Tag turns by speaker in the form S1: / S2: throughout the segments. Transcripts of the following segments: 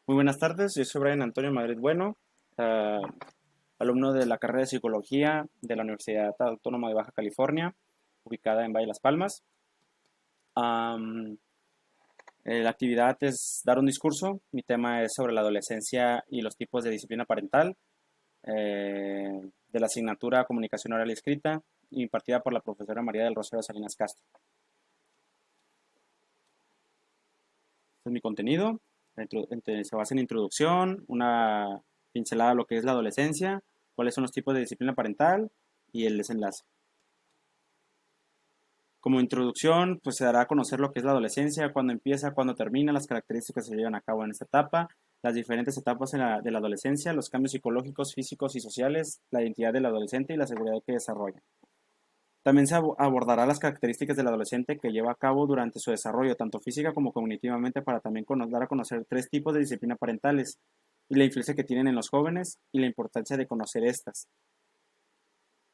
S1: Muy buenas tardes, yo soy Brian Antonio Madrid Bueno, ah, alumno de la carrera de Psicología de la Universidad Autónoma de Baja California, ubicada en Valle de Las Palmas. Am, la actividad es dar un discurso, mi tema es sobre la adolescencia y los tipos de disciplina parental, de la asignatura Comunicación Oral y Escrita, impartida por la profesora María del Rosario Salinas Castro. Este es mi contenido. Se basa en introducción, una pincelada de lo que es la adolescencia, cuáles son los tipos de disciplina parental y el desenlace. Como introducción, pues se dará a conocer lo que es la adolescencia, cuándo empieza, cuándo termina, las características que se llevan a cabo en esta etapa, las diferentes etapas de la adolescencia, los cambios psicológicos, físicos y sociales, la identidad del adolescente y la seguridad que desarrolla. También se abordará las características del adolescente que lleva a cabo durante su desarrollo, tanto física como cognitivamente, para también dar a conocer tres tipos de disciplina parentales y la influencia que tienen en los jóvenes y la importancia de conocer estas.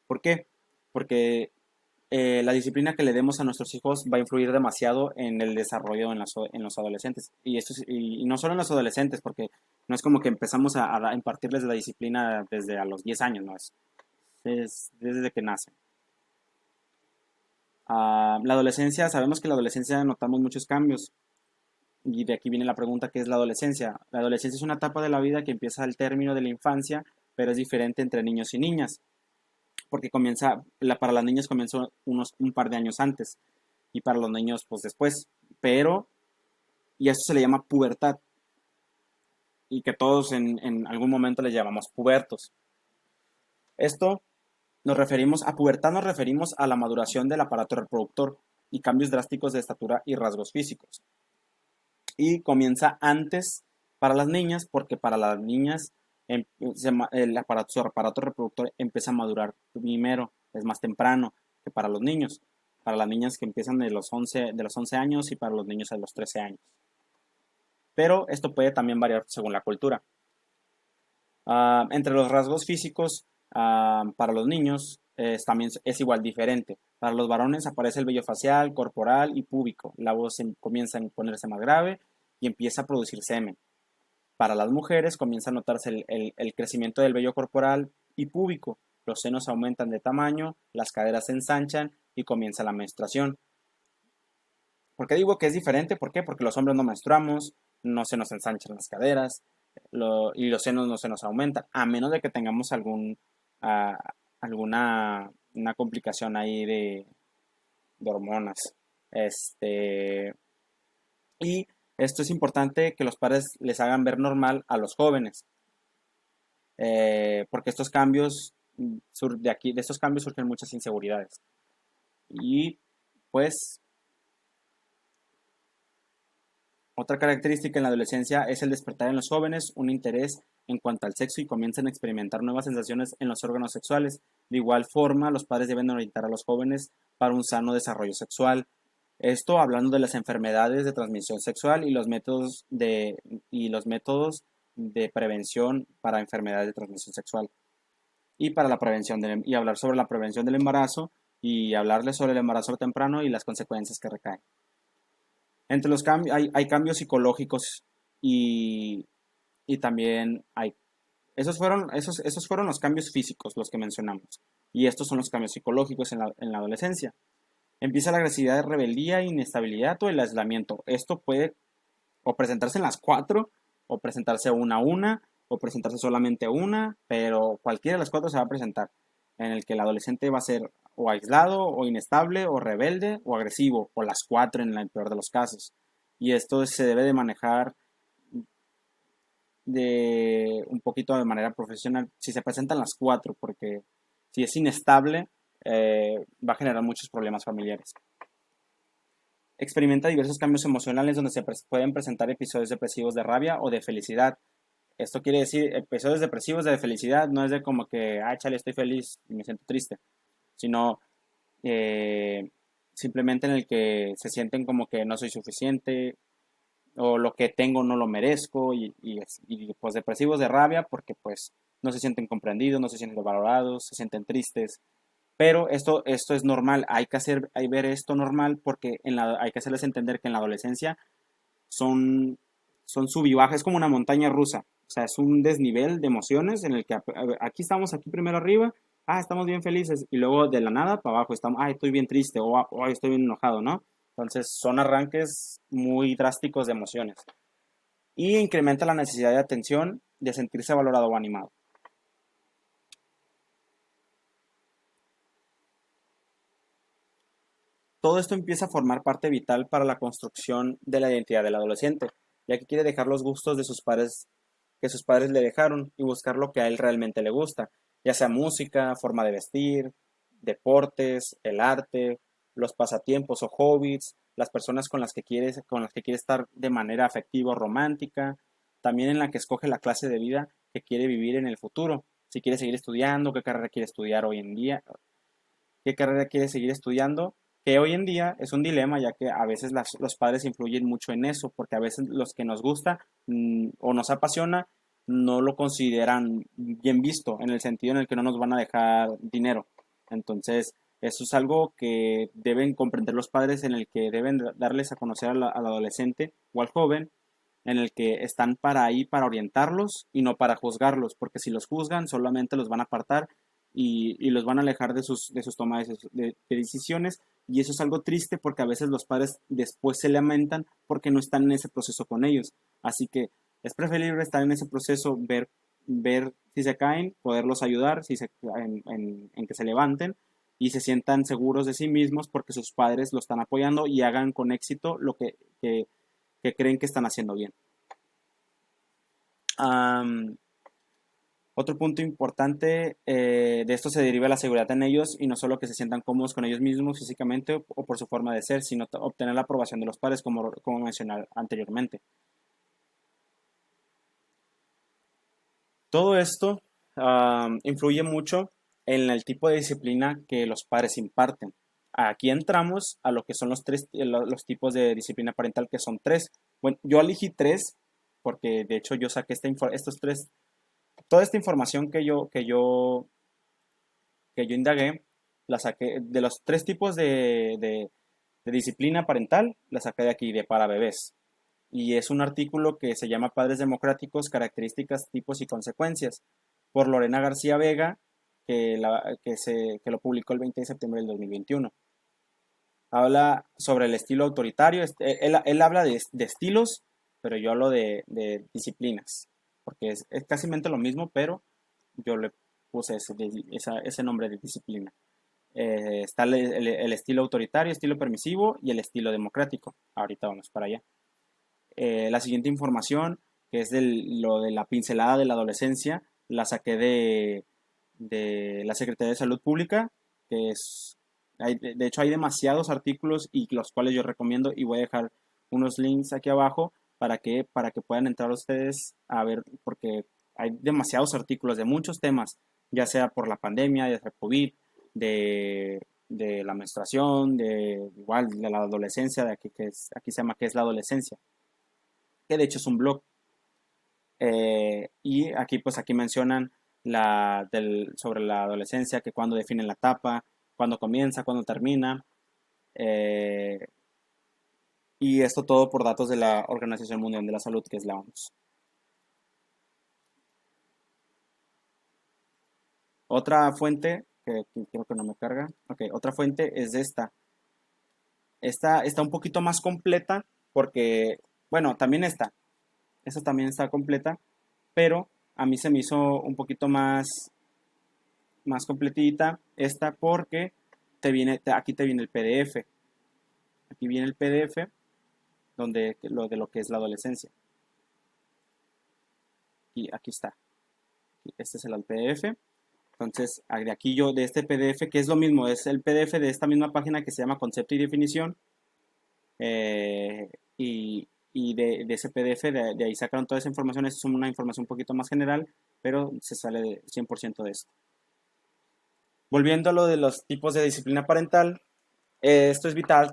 S1: ¿Por qué? Porque la disciplina que le demos a nuestros hijos va a influir demasiado en el desarrollo en los adolescentes. Y no solo en los adolescentes, porque no es como que empezamos a impartirles la disciplina desde a los 10 años, no es desde que nacen. La adolescencia, sabemos que en la adolescencia notamos muchos cambios y de aquí viene la pregunta, ¿qué es la adolescencia? La adolescencia es una etapa de la vida que empieza al término de la infancia, pero es diferente entre niños y niñas, porque para las niñas comienza un par de años antes y para los niños pues después, y a esto se le llama pubertad y que todos en algún momento le llamamos pubertos. Esto a pubertad nos referimos a la maduración del aparato reproductor y cambios drásticos de estatura y rasgos físicos. Y comienza antes para las niñas porque para las niñas su aparato reproductor empieza a madurar primero, es más temprano que para los niños. Para las niñas que empiezan de los 11 años y para los niños a los 13 años. Pero esto puede también variar según la cultura. Entre los rasgos físicos, para los niños también es igual diferente. Para los varones aparece el vello facial, corporal y púbico. La voz comienza a ponerse más grave y empieza a producir semen. Para las mujeres comienza a notarse el crecimiento del vello corporal y púbico. Los senos aumentan de tamaño, las caderas se ensanchan y comienza la menstruación. ¿Por qué digo que es diferente? ¿Por qué? Porque los hombres no menstruamos, no se nos ensanchan las caderas y los senos no se nos aumentan, a menos de que tengamos ah, alguna una complicación ahí de hormonas. Este, y esto es importante que los padres les hagan ver normal a los jóvenes, porque estos cambios, de estos cambios surgen muchas inseguridades. Y pues otra característica en la adolescencia es el despertar en los jóvenes un interés en cuanto al sexo y comienzan a experimentar nuevas sensaciones en los órganos sexuales. De igual forma, los padres deben orientar a los jóvenes para un sano desarrollo sexual. Esto hablando de las enfermedades de transmisión sexual y los métodos de prevención para enfermedades de transmisión sexual y para la prevención y hablar sobre la prevención del embarazo y hablarles sobre el embarazo temprano y las consecuencias que recaen. Entre los cambios hay cambios psicológicos y, y también esos fueron los cambios físicos, los que mencionamos. Y estos son los cambios psicológicos en la adolescencia. Empieza la agresividad, rebeldía, inestabilidad o el aislamiento. Esto puede o presentarse en las cuatro, o presentarse una a una, o presentarse solamente una, pero cualquiera de las cuatro se va a presentar, en el que el adolescente va a ser o aislado, o inestable, o rebelde, o agresivo, o las cuatro en el peor de los casos. Y esto se debe de manejar de un poquito de manera profesional si se presentan las cuatro, porque si es inestable va a generar muchos problemas familiares. Experimenta diversos cambios emocionales donde se pueden presentar episodios depresivos de rabia o de felicidad. Esto quiere decir, episodios depresivos de felicidad no es de como que, chale, estoy feliz y me siento triste, sino eh, simplemente en el que se sienten como que no soy suficiente o lo que tengo no lo merezco y pues depresivos de rabia porque pues no se sienten comprendidos, no se sienten valorados, se sienten tristes. Pero esto es normal, ver esto normal porque hay que hacerles entender que en la adolescencia son son sub y baja, es como una montaña rusa. O sea, es un desnivel de emociones en el que aquí estamos, aquí primero arriba, estamos bien felices, y luego de la nada para abajo estamos, estoy bien triste, o estoy bien enojado, ¿no? Entonces son arranques muy drásticos de emociones. Y incrementa la necesidad de atención, de sentirse valorado o animado. Todo esto empieza a formar parte vital para la construcción de la identidad del adolescente, ya que quiere dejar los gustos de sus padres que sus padres le dejaron y buscar lo que a él realmente le gusta, ya sea música, forma de vestir, deportes, el arte, los pasatiempos o hobbies, las personas con las que quiere estar de manera afectiva o romántica, también en la que escoge la clase de vida que quiere vivir en el futuro, si quiere seguir estudiando, qué carrera quiere estudiar hoy en día, qué carrera quiere seguir estudiando, que hoy en día es un dilema, ya que a veces los padres influyen mucho en eso, porque a veces los que nos gusta o nos apasiona no lo consideran bien visto, en el sentido en el que no nos van a dejar dinero. Entonces, eso es algo que deben comprender los padres, en el que deben darles a conocer al adolescente o al joven, en el que están para ahí para orientarlos y no para juzgarlos, porque si los juzgan solamente los van a apartar y los van a alejar de sus tomas de decisiones, y eso es algo triste porque a veces los padres después se lamentan porque no están en ese proceso con ellos. Así que es preferible estar en ese proceso, ver si se caen, poderlos ayudar en que se levanten y se sientan seguros de sí mismos porque sus padres lo están apoyando y hagan con éxito lo que creen que están haciendo bien. Um, Otro punto importante de esto se deriva la seguridad en ellos, y no solo que se sientan cómodos con ellos mismos físicamente o por su forma de ser, sino obtener la aprobación de los padres, como mencioné anteriormente. Todo esto influye mucho en el tipo de disciplina que los padres imparten. Aquí entramos a lo que son los tipos de disciplina parental, que son tres. Bueno, yo elegí tres porque de hecho yo saqué estos tres, toda esta información que yo indagué, la saqué de los tres tipos de disciplina parental, la saqué de aquí, de para bebés. Y es un artículo que se llama Padres Democráticos, Características, Tipos y Consecuencias, por Lorena García Vega, que lo publicó el 20 de septiembre del 2021. Habla sobre el estilo autoritario, él habla de estilos, pero yo hablo de disciplinas, porque es casi lo mismo, pero yo le puse ese nombre de disciplina. Está el estilo autoritario, estilo permisivo y el estilo democrático. Ahorita vamos para allá. La siguiente información, que es lo de la pincelada de la adolescencia, la saqué de la Secretaría de Salud Pública, que de hecho hay demasiados artículos y los cuales yo recomiendo, y voy a dejar unos links aquí abajo para que puedan entrar ustedes a ver, porque hay demasiados artículos de muchos temas, ya sea por la pandemia, ya sea COVID, de la menstruación, igual de la adolescencia, de aquí, aquí se llama ¿qué es la adolescencia? Que de hecho es un blog. Y aquí pues aquí mencionan sobre la adolescencia, que cuando definen la etapa, cuándo comienza, cuándo termina, eh, y esto todo por datos de la Organización Mundial de la Salud, que es la OMS. Otra fuente, que creo que no me carga, ok, otra fuente es esta. Esta está un poquito más completa porque, bueno, también esta también está completa, pero a mí se me hizo un poquito más completita esta porque aquí te viene el PDF. Aquí viene el PDF de lo que es la adolescencia. Y aquí está. Este es el PDF. Entonces, de aquí de este PDF, que es lo mismo, es el PDF de esta misma página que se llama Concepto y Definición. Y de ese PDF, de ahí sacaron toda esa información. Es una información un poquito más general, pero se sale de 100% de esto. Volviendo a lo de los tipos de disciplina parental, esto es vital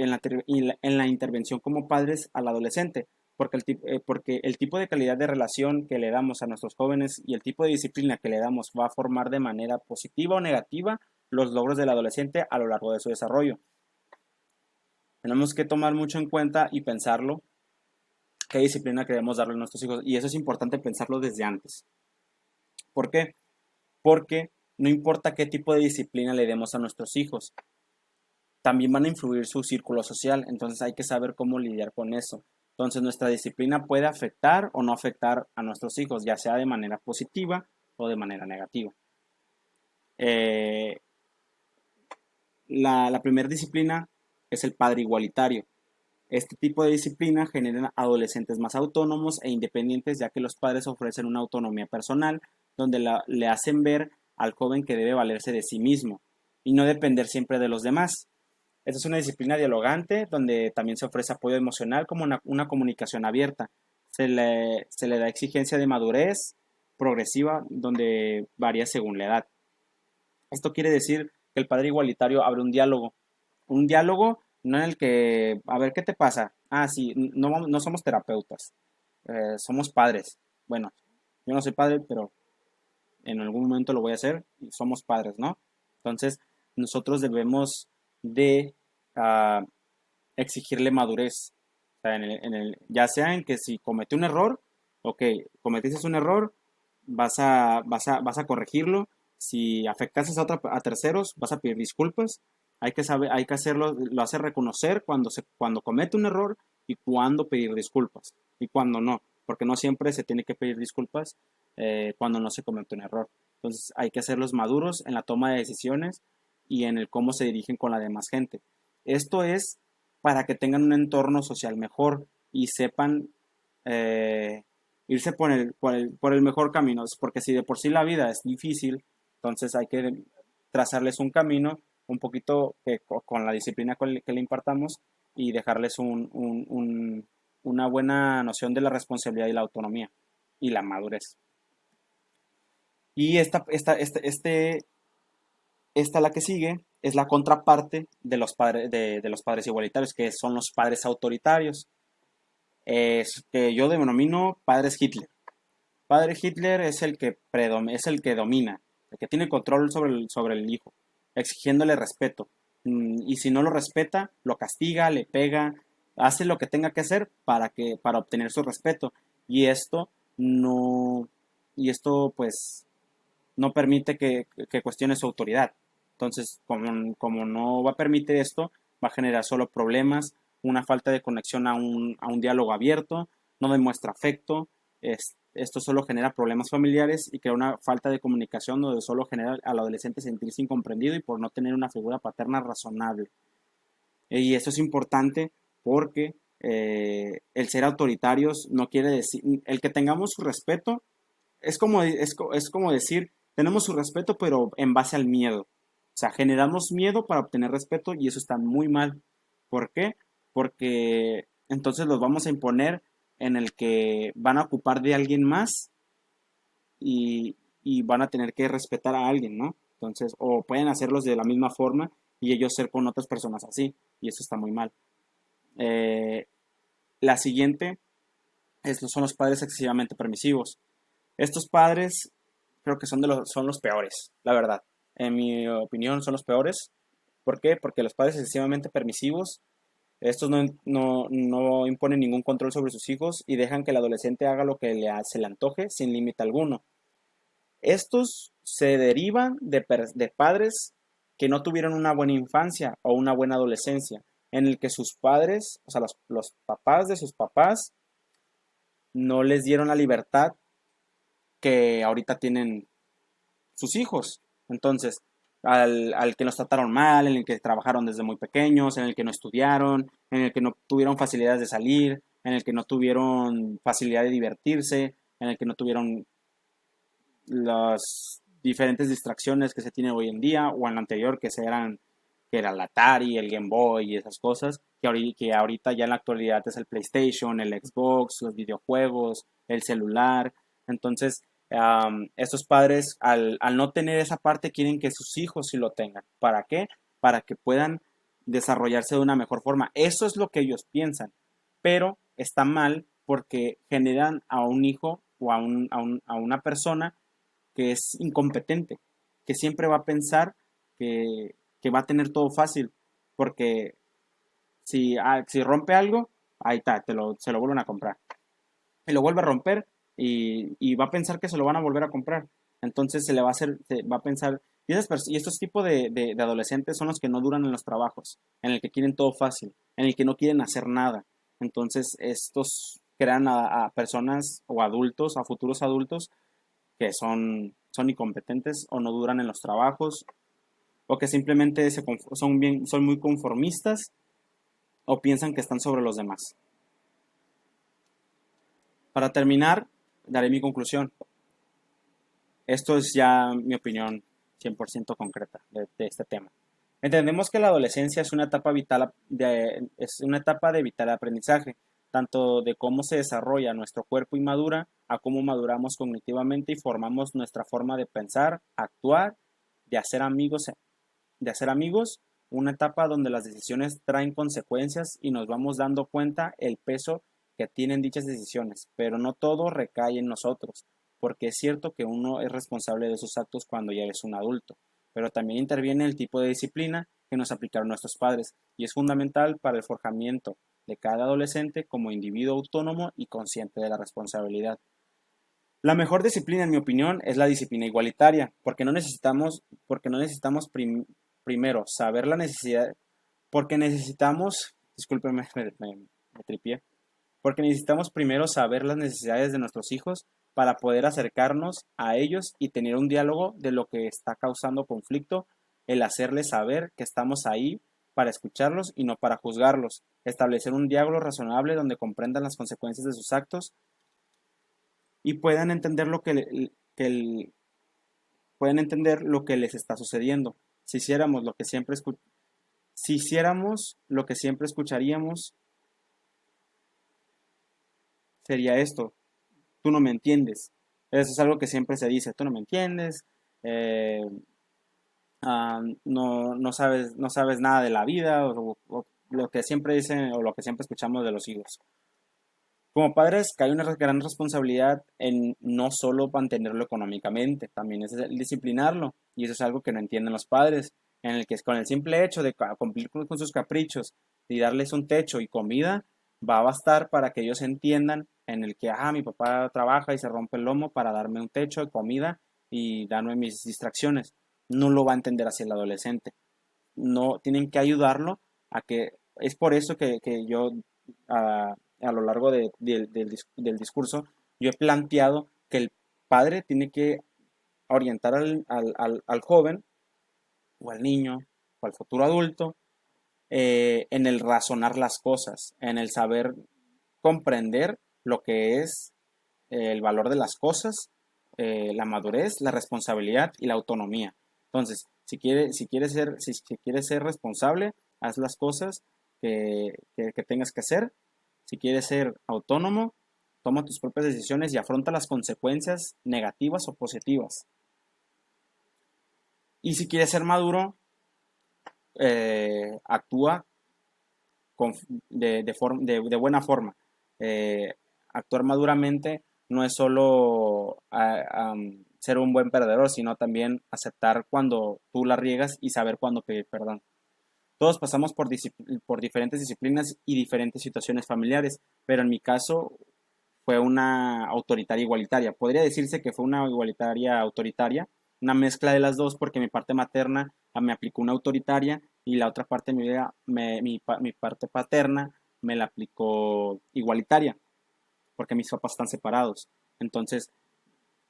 S1: en la intervención como padres al adolescente, porque el tipo de calidad de relación que le damos a nuestros jóvenes y el tipo de disciplina que le damos va a formar de manera positiva o negativa los logros del adolescente a lo largo de su desarrollo. Tenemos que tomar mucho en cuenta y pensarlo qué disciplina queremos darle a nuestros hijos. Y eso es importante pensarlo desde antes. ¿Por qué? Porque no importa qué tipo de disciplina le demos a nuestros hijos, también van a influir su círculo social, entonces hay que saber cómo lidiar con eso. Entonces nuestra disciplina puede afectar o no afectar a nuestros hijos, ya sea de manera positiva o de manera negativa. Eh, la primera disciplina es el padre igualitario. Este tipo de disciplina genera adolescentes más autónomos e independientes, ya que los padres ofrecen una autonomía personal donde le hacen ver al joven que debe valerse de sí mismo y no depender siempre de los demás. Esta es una disciplina dialogante donde también se ofrece apoyo emocional como una comunicación abierta. Se le da exigencia de madurez progresiva donde varía según la edad. Esto quiere decir que el padre igualitario abre un diálogo no en el que, a ver, ¿qué te pasa? Ah, sí, no somos terapeutas, somos padres. Bueno, yo no soy padre, pero en algún momento lo voy a hacer y somos padres, ¿no? Entonces, nosotros debemos de uh, exigirle madurez. O sea, ya sea en que si cometió un error, ok, cometiste un error, vas a corregirlo. Si afectaste a terceros, vas a pedir disculpas. Hay que saber, hay que hacerlo, lo hace reconocer cuando comete un error y cuándo pedir disculpas y cuándo no, porque no siempre se tiene que pedir disculpas cuando no se comete un error. Entonces hay que hacerlos maduros en la toma de decisiones y en el cómo se dirigen con la demás gente. Esto es para que tengan un entorno social mejor y sepan irse por el mejor camino, porque si de por sí la vida es difícil, entonces hay que trazarles un camino un poquito con la disciplina que le impartamos y dejarles una buena noción de la responsabilidad y la autonomía y la madurez. Y la que sigue es la contraparte de los padres igualitarios, que son los padres autoritarios, que yo denomino padres Hitler. Padre Hitler es es el que domina, el que tiene control sobre el hijo, exigiéndole respeto. Y si no lo respeta, lo castiga, le pega, hace lo que tenga que hacer para obtener su respeto. Y esto no, y esto pues no permite que cuestione su autoridad. Entonces, como no va a permitir esto, va a generar solo problemas, una falta de conexión a un diálogo abierto, no demuestra afecto, esto solo genera problemas familiares y crea una falta de comunicación donde solo genera al adolescente sentirse incomprendido y por no tener una figura paterna razonable. Y eso es importante porque el ser autoritarios no quiere decir, el que tengamos su respeto es como decir, tenemos su respeto, pero en base al miedo. O sea, generamos miedo para obtener respeto y eso está muy mal. ¿Por qué? Porque entonces los vamos a imponer en el que van a ocupar de alguien más y van a tener que respetar a alguien, ¿no? Entonces, o pueden hacerlos de la misma forma y ellos ser con otras personas así, y eso está muy mal. Eh, la siguiente son los padres excesivamente permisivos. Estos padres creo que son los peores, la verdad. En mi opinión son los peores. ¿Por qué? Porque los padres excesivamente permisivos, estos no imponen ningún control sobre sus hijos y dejan que el adolescente haga lo que se le antoje sin límite alguno. Estos se derivan de padres que no tuvieron una buena infancia o una buena adolescencia, en el que sus padres, o sea, los papás de sus papás, no les dieron la libertad que ahorita tienen sus hijos. Entonces, al que los trataron mal, en el que trabajaron desde muy pequeños, en el que no estudiaron, en el que no tuvieron facilidades de salir, en el que no tuvieron facilidad de divertirse, en el que no tuvieron las diferentes distracciones que se tienen hoy en día o en lo anterior que era el Atari, el Game Boy y esas cosas, que ahorita ya en la actualidad es el PlayStation, el Xbox, los videojuegos, el celular. Entonces, estos padres al no tener esa parte quieren que sus hijos sí lo tengan. ¿Para qué? Para que puedan desarrollarse de una mejor forma. Eso es lo que ellos piensan, pero está mal porque generan a un hijo o a una persona que es incompetente, que siempre va a pensar que va a tener todo fácil, porque si rompe algo, ahí está, se lo vuelven a comprar. y lo vuelve a romper y va a pensar que se lo van a volver a comprar. Entonces se le va a hacer, se va a pensar, y estos tipos de adolescentes son los que no duran en los trabajos, en el que quieren todo fácil, en el que no quieren hacer nada. Entonces estos crean a personas o adultos, a futuros adultos, que son incompetentes o no duran en los trabajos, o que simplemente son muy conformistas o piensan que están sobre los demás. Para terminar, daré mi conclusión. Esto es ya mi opinión 100% concreta de este tema. Entendemos que la adolescencia es una etapa de vital aprendizaje, tanto de cómo se desarrolla nuestro cuerpo y madura, a cómo maduramos cognitivamente y formamos nuestra forma de pensar, actuar, de hacer amigos, una etapa donde las decisiones traen consecuencias y nos vamos dando cuenta el peso que tienen dichas decisiones, pero no todo recae en nosotros, porque es cierto que uno es responsable de sus actos cuando ya es un adulto, pero también interviene el tipo de disciplina que nos aplicaron nuestros padres y es fundamental para el forjamiento de cada adolescente como individuo autónomo y consciente de la responsabilidad. La mejor disciplina, en mi opinión, es la disciplina igualitaria, porque no necesitamos primero saber la necesidad, porque necesitamos, discúlpeme, me tripié, porque necesitamos primero saber las necesidades de nuestros hijos para poder acercarnos a ellos y tener un diálogo de lo que está causando conflicto, el hacerles saber que estamos ahí para escucharlos y no para juzgarlos, establecer un diálogo razonable donde comprendan las consecuencias de sus actos y puedan entender lo que les está sucediendo. Si hiciéramos lo que siempre escucharíamos, sería esto: tú no me entiendes. Eso es algo que siempre se dice: tú no me entiendes, eh, no sabes nada de la vida, o lo que siempre dicen o lo que siempre escuchamos de los hijos. Como padres, cae una gran responsabilidad en no solo mantenerlo económicamente, también es el disciplinarlo. Y eso es algo que no entienden los padres, en el que con el simple hecho de cumplir con sus caprichos y darles un techo y comida, va a bastar para que ellos entiendan en el que, mi papá trabaja y se rompe el lomo para darme un techo de comida y darme mis distracciones. No lo va a entender así el adolescente. No, tienen que ayudarlo a que, es por eso que yo a lo largo del discurso, yo he planteado que el padre tiene que orientar al joven o al niño o al futuro adulto en el razonar las cosas, en el saber comprender lo que es el valor de las cosas, la madurez, la responsabilidad y la autonomía. Entonces, si quieres ser responsable, haz las cosas que tengas que hacer. Si quieres ser autónomo, toma tus propias decisiones y afronta las consecuencias negativas o positivas. Y si quieres ser maduro, actúa de buena forma. Eh, Actuar maduramente no es solo ser un buen perdedor, sino también aceptar cuando tú la riegas y saber cuándo pedir perdón. Todos pasamos por diferentes disciplinas y diferentes situaciones familiares, pero en mi caso fue una autoritaria igualitaria. Podría decirse que fue una igualitaria autoritaria, una mezcla de las dos, porque mi parte materna me aplicó una autoritaria y la otra parte de mi vida, mi parte paterna, me la aplicó igualitaria, porque mis papás están separados. Entonces,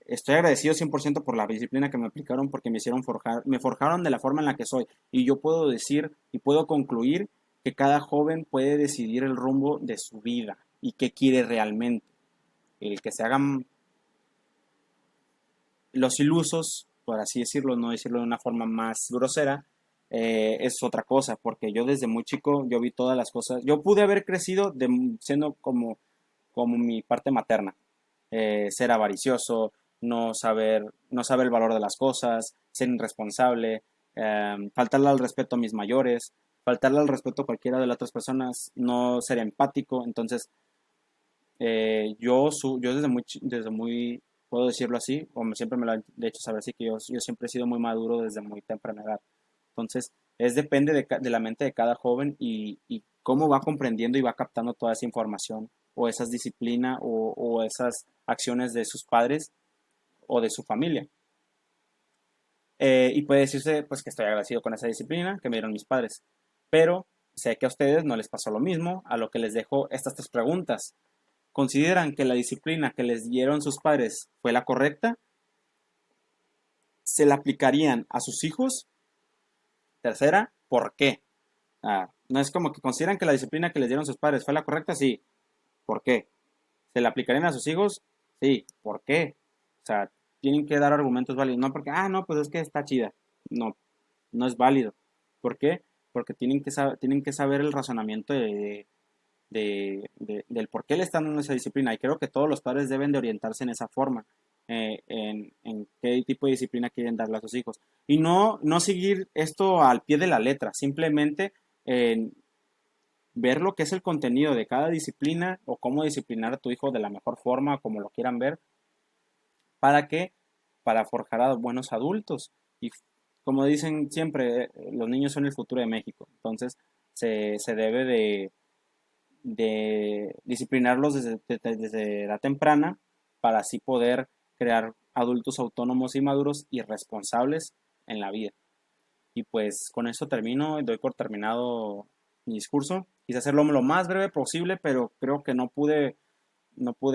S1: estoy agradecido 100% por la disciplina que me aplicaron porque me forjaron de la forma en la que soy. Y yo puedo decir y puedo concluir que cada joven puede decidir el rumbo de su vida y qué quiere realmente. El que se hagan los ilusos, por así decirlo, no decirlo de una forma más grosera, es otra cosa, porque yo desde muy chico, yo vi todas las cosas, yo pude haber crecido siendo como mi parte materna, ser avaricioso, no saber el valor de las cosas, ser irresponsable, faltarle al respeto a mis mayores, faltarle al respeto a cualquiera de las otras personas, no ser empático. Entonces yo desde muy, puedo decirlo así, como siempre me lo han hecho saber así, que yo siempre he sido muy maduro desde muy temprana edad. Entonces, depende de la mente de cada joven y cómo va comprendiendo y va captando toda esa información o esas disciplinas o esas acciones de sus padres o de su familia. Y puede decirse pues que estoy agradecido con esa disciplina que me dieron mis padres. Pero sé que a ustedes no les pasó lo mismo, a lo que les dejo estas tres preguntas. ¿Consideran que la disciplina que les dieron sus padres fue la correcta? ¿Se la aplicarían a sus hijos? Tercera, ¿por qué? No es como que consideran que la disciplina que les dieron sus padres fue la correcta, sí. ¿Por qué? ¿Se la aplicarían a sus hijos? Sí. ¿Por qué? O sea, tienen que dar argumentos válidos. No porque, no, pues es que está chida. No, no es válido. ¿Por qué? Porque tienen que saber el razonamiento del por qué le están dando esa disciplina. Y creo que todos los padres deben de orientarse en esa forma, en qué tipo de disciplina quieren darle a sus hijos. Y no seguir esto al pie de la letra, simplemente ver lo que es el contenido de cada disciplina o cómo disciplinar a tu hijo de la mejor forma, como lo quieran ver, para que, para forjar a buenos adultos. Y como dicen siempre, los niños son el futuro de México. Entonces, se debe de disciplinarlos desde la temprana para así poder crear adultos autónomos y maduros y responsables en la vida. Y pues con esto termino, doy por terminado mi discurso. Quise hacerlo lo más breve posible, pero creo que no pude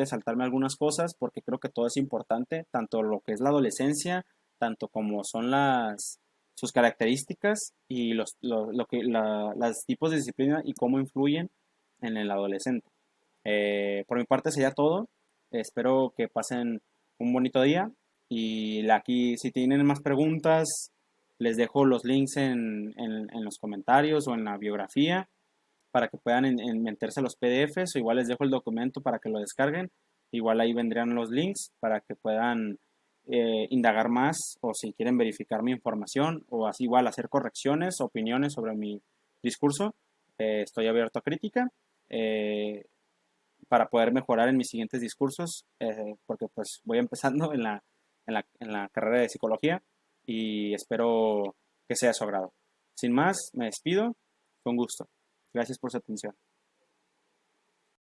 S1: saltarme algunas cosas porque creo que todo es importante, tanto lo que es la adolescencia, tanto como son sus características y los tipos de disciplina y cómo influyen en el adolescente. Por mi parte sería todo. Espero que pasen un bonito día y aquí si tienen más preguntas les dejo los links en los comentarios o en la biografía para que puedan meterse a los PDFs o igual les dejo el documento para que lo descarguen. Igual ahí vendrían los links para que puedan indagar más o si quieren verificar mi información o así igual hacer correcciones, opiniones sobre mi discurso. Estoy abierto a crítica para poder mejorar en mis siguientes discursos porque pues voy empezando en la carrera de psicología y espero que sea de su agrado. Sin más, me despido. Fue un gusto. Gracias por su atención.